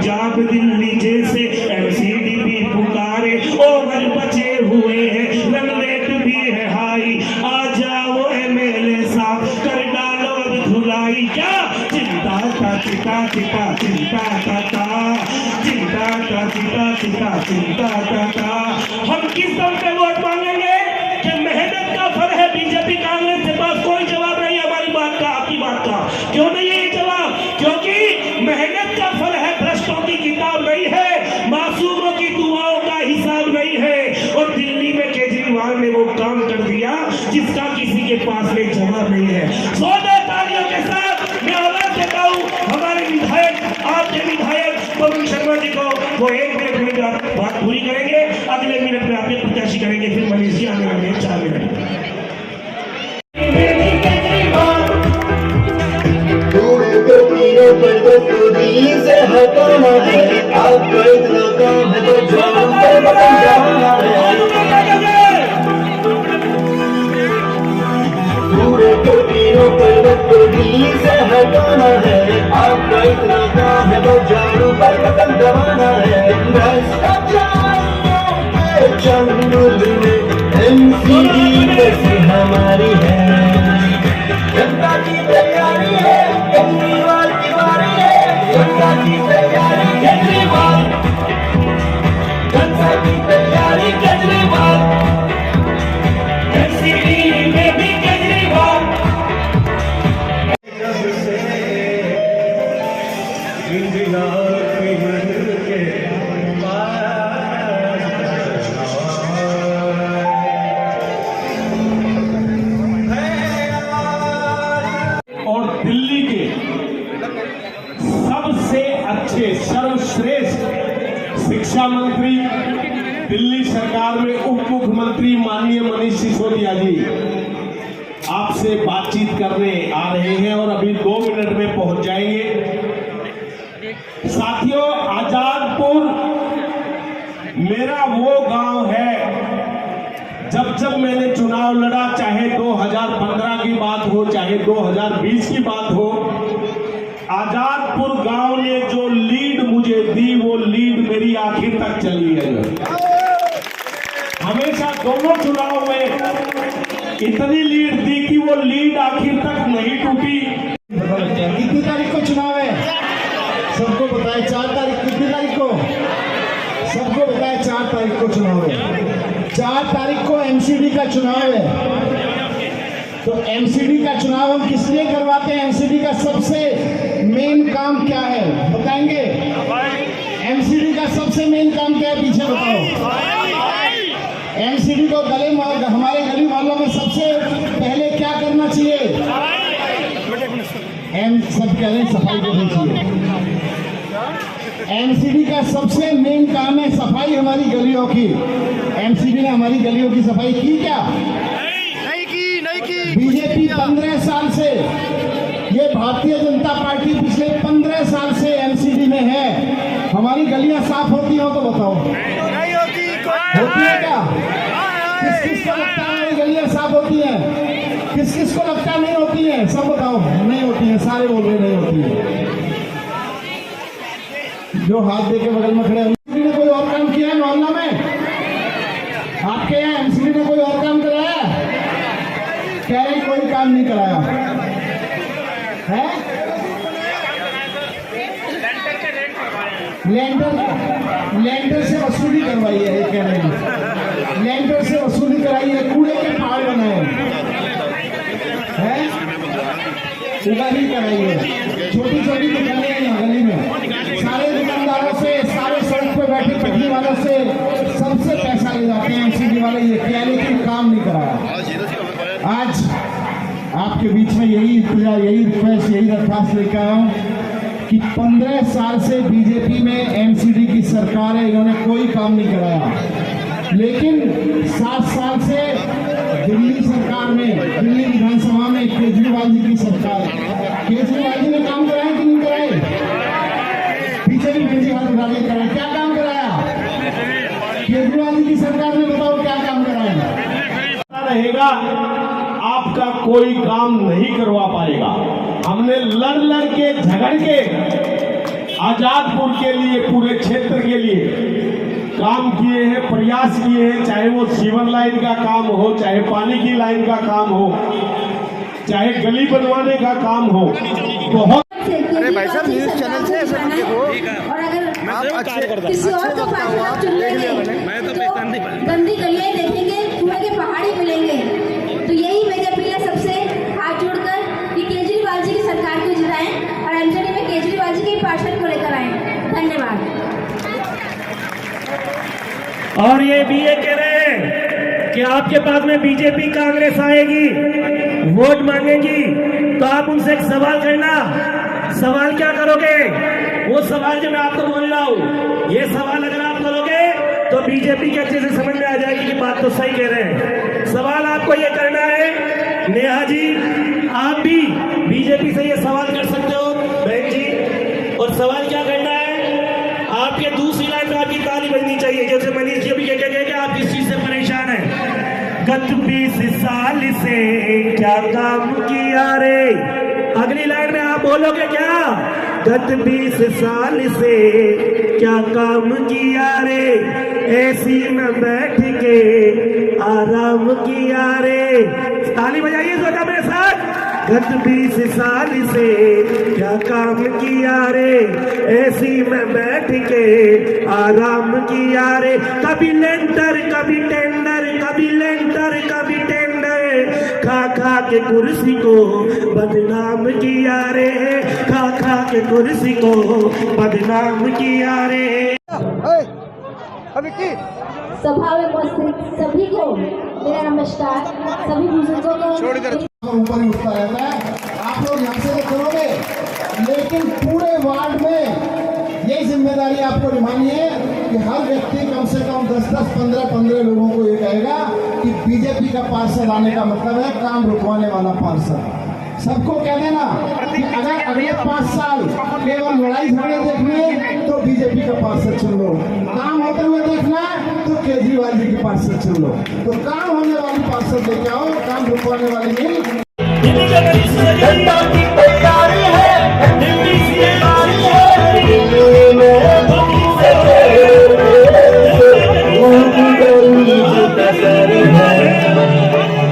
पंजाब दिल्ली जैसे एमसीडी भी पुकारे, ओवर बचे हुए हैं, रन रेट भी है हाई, आ जाओ एमएलए साहब कर डालो धुलाई। क्या चिंता था चिता चिता चिंता था चिंता था चिता चिता चिंता था। हम किस दम पे वोट मांगेंगे कि मेहनत का फल है। बीजेपी कांग्रेस के पास कोई जवाब नहीं है हमारी बात का, आपकी बात का। क्यों नहीं है ये जवाब? क्योंकि मेहनत का फल है, भ्रष्टों की किताब नहीं है, मासूमों की दुआओं का हिसाब नहीं है। और दिल्ली में केजरीवाल ने वो काम कर दिया जिसका किसी के पास में जवाब नहीं है। 100 तालियों के साथ मैं आवाज देता हूँ हमारे विधायक, आपके विधायक पवन शर्मा जी को। वो 1 मिनट में बात पूरी करेंगे, अगले मिनट में आपके प्रत्याशी करेंगे, फिर मलेशिया आने वाले 4 मिनट। से हटाना है, आपको इतना काम है तो जाओ पर बदल जाना है। पूरे को तीनों पर्वत को दिल्ली से हटाना है, आपको इतना काम है तो जाओ पर बदल जाना है। भ्रष्टाचार के जंगल में एमसीडी बसी हमारी है, जनता की तैयारी है, केजरीवाल की बारी है, जनता की तैयारी केजरीवाल, जनता की तैयारी केजरीवाल, एमसीडी में भी केजरीवाल। जब से इंडिया की मंदिर के और दिल्ली के सबसे अच्छे सर्वश्रेष्ठ शिक्षा मंत्री, दिल्ली सरकार में उप मुख्यमंत्री माननीय मनीष सिसोदिया जी आपसे बातचीत करने आ रहे हैं और अभी 2 मिनट में पहुंच जाएंगे। साथियों, आजादपुर मेरा वो गांव है, जब मैंने चुनाव लड़ा, चाहे 2015 की बात हो, चाहे 2020 की बात हो, आजादपुर गांव ने जो लीड मुझे दी, वो लीड मेरी आखिर तक चली है। हमेशा दोनों चुनाव में इतनी लीड दी कि वो लीड आखिर तक नहीं टूटी। कितनी तारीख को चुनाव है? सबको बताए 4 तारीख। कितनी तारीख को? सबको बताए 4 तारीख को चुनाव है। 4 तारीख को एमसीडी का चुनाव है। तो एमसीडी का चुनाव हम किस लिए करवाते हैं? एमसीडी का सबसे मेन काम क्या है बताएंगे? एमसीडी का सबसे मेन काम क्या है? पीछे बताओ। एमसीडी को हमारे गली वालों में सबसे पहले क्या करना चाहिए? सब कह रहे हैं सफाई करनी चाहिए। एमसीडी का सबसे मेन काम है सफाई हमारी गलियों की। एमसीडी ने हमारी गलियों की सफाई की क्या? नहीं की। बीजेपी 15 साल से, ये भारतीय जनता पार्टी पिछले 15 साल से एमसीडी में है। हमारी गलियां साफ होती हो तो बताओ। नहीं होती है क्या? किस किस को लगता है हमारी गलियां साफ होती हैं? किस किस को लगता नहीं होती है? सब बताओ। नहीं होती है, सारे बोल रहे नहीं होती है। जो हाथ दे के बगल में खड़े हैं, एमसीडी ने कोई और काम किया है मोहल्ला में? आपके यहाँ एमसीडी ने कोई और काम कराया? कह रहे कोई काम नहीं कराया है। लैंडर से वसूली करवाई है, कह रहे हैं लैंडर से वसूली कराई है, कूड़े के पहाड़ बनाए हैं, उगाही कराई है। छोटी छोटी दुकानें हैं यहाँ गली में, सारे दुकानदारों से, सारे सड़क पे बैठे पटरी वालों से सबसे पैसा ले जाते हैं एमसीडी वाले। ये क्या, लेकिन काम नहीं कराया। आज आपके बीच में यही रिक्वेस्ट, यही दरख्वास्त लेकर आया हूँ कि 15 साल से बीजेपी में एमसीडी की सरकार है, इन्होंने कोई काम नहीं कराया। लेकिन 7 साल से दिल्ली सरकार में, दिल्ली विधानसभा में केजरीवाल जी की सरकार है। केजरीवाल जी ने काम कराए कि नहीं कराए? पीछे भी भेजी हाथ उठा के कराए। क्या काम कराया केजरीवाल जी की सरकार ने? बताओ क्या काम कराया? रहेगा आपका कोई काम नहीं करवा पाएगा। हमने लड़ के झगड़ के आजादपुर के लिए, पूरे क्षेत्र के लिए काम किए हैं, प्रयास किए हैं। चाहे वो सीवर लाइन का काम हो, चाहे पानी की लाइन का काम हो, चाहे गली बनवाने का काम हो, बहुत। अरे भाई साहब, न्यूज़ चैनल से ऐसा मत देखो। और अगर किसी और को पार्षद चुन लेंगे तो गंदी गलियां देखेंगे, कूड़े के पहाड़ी मिलेंगे। तो यही मेरी अपील है सबसे हाथ जोड़कर कि केजरीवाल जी की सरकार को जिताएं और एमसीडी में केजरीवाल जी के पार्षद को लेकर आए। धन्यवाद। और ये भी ये कह रहे हैं कि आपके पास में बीजेपी कांग्रेस आएगी, वोट मांगेगी, तो आप उनसे एक सवाल करना। सवाल क्या करोगे? वो सवाल जो मैं आपको बोल रहा हूँ, ये सवाल अगर आप करोगे तो बीजेपी के अच्छे से समझ में आ जाएगी कि बात तो सही कह रहे हैं। सवाल आपको ये करना है, नेहा जी आप भी बीजेपी से ये सवाल कर सकते हो बहन जी। और सवाल क्या करना है, आपके दूसरी लाइन में आपकी ताली बजनी चाहिए। जैसे मनीष जी भी कह गए कि आप किस चीज से परेशान हैं। गत 20 साल से क्या काम किया रे? अगली लाइन में आप बोलोगे क्या? गत 20 साल से क्या काम किया रे? एसी में बैठ के आराम किया रे। ताली बजाइए जोरदार मेरे साथ। गत 20 साल से क्या काम किया रे? एसी में बैठ के आराम किया रे। कभी लेंटर कभी टेंडर, कभी लेंटर कभी टेंडर, खा खा के कुर्सी को बदनाम किया रे। खा खा के कुर्सी को बदनाम किया रे। सभा में उपस्थित सभी को मेरा नमस्कार। सभी बुजुर्गों को ऊपर ही उठता रहता है। आप लोग यहाँ से तो करोगे, लेकिन पूरे वार्ड में ये जिम्मेदारी आपको निभानी है कि हर व्यक्ति कम से कम 10-10, 15-15 लोगों को ये कहेगा कि बीजेपी का पार्षद आने का मतलब है काम रुकवाने वाला पार्षद। सबको कह देना कि अगर अगले 5 साल केवल लड़ाई झगड़े देखने तो बीजेपी का पार्षद चुन लो, काम होते हुए देखना तो केजरीवाल जी की पार्षद चुन लो। तो काम होने वाली पार्षद लेके आओ, काम रुकवाने वाली नहीं। जनता की तैयारी है, दिल्ली की तैयारी है, दिल्ली में उनकी गरीब कसरी है।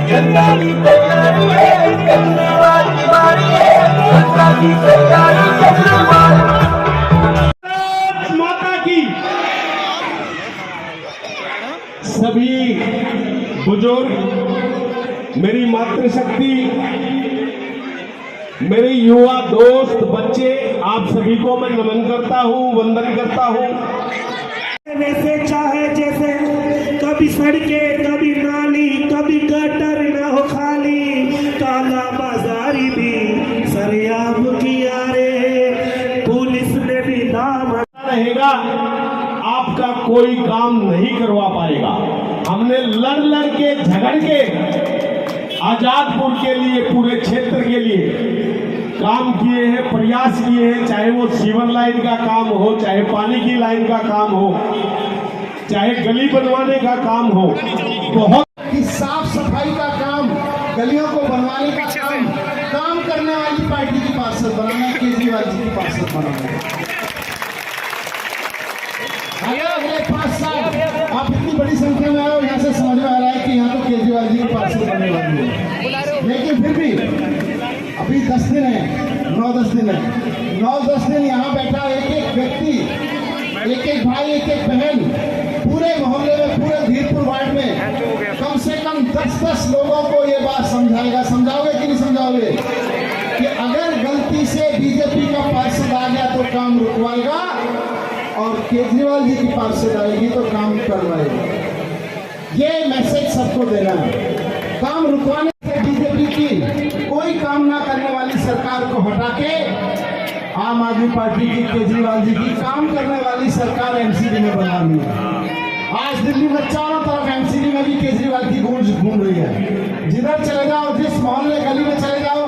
जनता की तैयारी है, केजरीवाल की बारी है। जनता की तैयारी, केजरीवाल। माता की सभी बुजुर्ग, मेरी मातृशक्ति, मेरे युवा दोस्त, बच्चे, आप सभी को मैं नमन करता हूँ, वंदन करता हूँ। वैसे चाहे जैसे, कभी सड़कें कभी नाली, कभी गटर न हो खाली, काला बाजारी भी सरेआम किया रे। पुलिस ने भी दाम रहेगा, आपका कोई काम नहीं करवा पाएगा। हमने लड़ लड़ के, झगड़ के आजादपुर के लिए, पूरे क्षेत्र के लिए काम किए हैं, प्रयास किए हैं। चाहे वो सीवर लाइन का काम हो, चाहे पानी की लाइन का काम हो, चाहे गली बनवाने का काम हो, बहुत कि साफ सफाई का काम, गलियों को बनवाने का काम करने वाली पार्टी की पार्षद बनाना, केजरीवाल जी की पार्षद बनाना। अगले 5 साल आप इतनी बड़ी संख्या में आओ, यहाँ से समझ में आ रहा है कि यहाँ तो केजरीवाल जी की पार्षद बनने वाली है। लेकिन फिर भी अभी 10 दिन है, 9-10 दिन है। 9-10 दिन यहाँ बैठा एक एक व्यक्ति, एक एक भाई, एक एक बहन, पूरे मोहल्ले में, पूरे धीरपुर वार्ड में कम से कम 10-10 लोगों को ये बात समझाएगा। समझाओगे कि नहीं समझाओगे कि अगर गलती से बीजेपी का पार्षद आ गया तो काम रुकवाएगा, और केजरीवाल जी की पार्षद आएगी तो काम करवाएगी। ये मैसेज सबको देना है। काम रुकवाने से बीजेपी की कोई काम ना करने वाली सरकार को हटा के आम आदमी पार्टी की, केजरीवाल जी की काम करने वाली सरकार एमसीडी में बनानी है। आज दिल्ली में चारों तरफ एमसीडी में भी केजरीवाल की गूंज घूम रही है। जिधर चले जाओ, जिस मोहल्ले गली में चले जाओ,